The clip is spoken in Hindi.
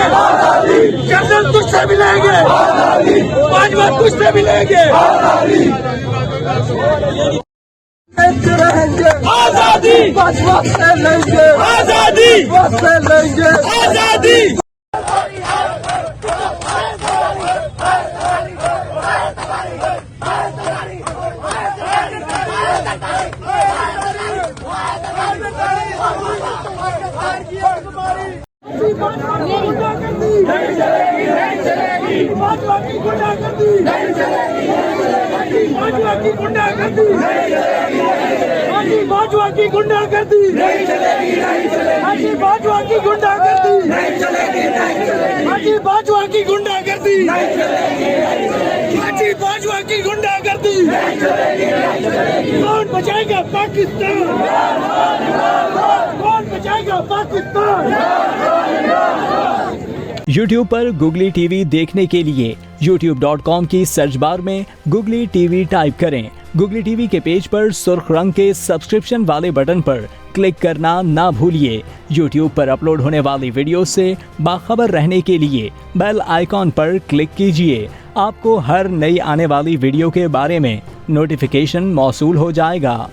कर्नल तुझसे मिलेंगे, बाजवा तुझसे मिलेंगे। रहेंगे आजादी, बाजवा से लेंगे आजादी, से लेंगे आजादी। भाजपा की गुंडागर्दी नहीं चलेगी, भाजपा की गुंडागर्दी नहीं चलेगी, भाजपा की गुंडागर्दी नहीं चलेगी, भाजपा की गुंडागर्दी नहीं चलेगी, भाजपा की गुंडागर्दी नहीं चलेगी, भाजपा की गुंडागर्दी नहीं चलेगी। कौन बचाएगा पाकिस्तान, कौन बचाएगा पाकिस्तान। YouTube पर गुगली टीवी देखने के लिए youtube.com की सर्च बार में गुगली टीवी टाइप करें। गुगली टीवी के पेज पर सुर्ख रंग के सब्सक्रिप्शन वाले बटन पर क्लिक करना ना भूलिए। YouTube पर अपलोड होने वाली वीडियो से बाखबर रहने के लिए बेल आइकॉन पर क्लिक कीजिए। आपको हर नई आने वाली वीडियो के बारे में नोटिफिकेशन मौसूल हो जाएगा।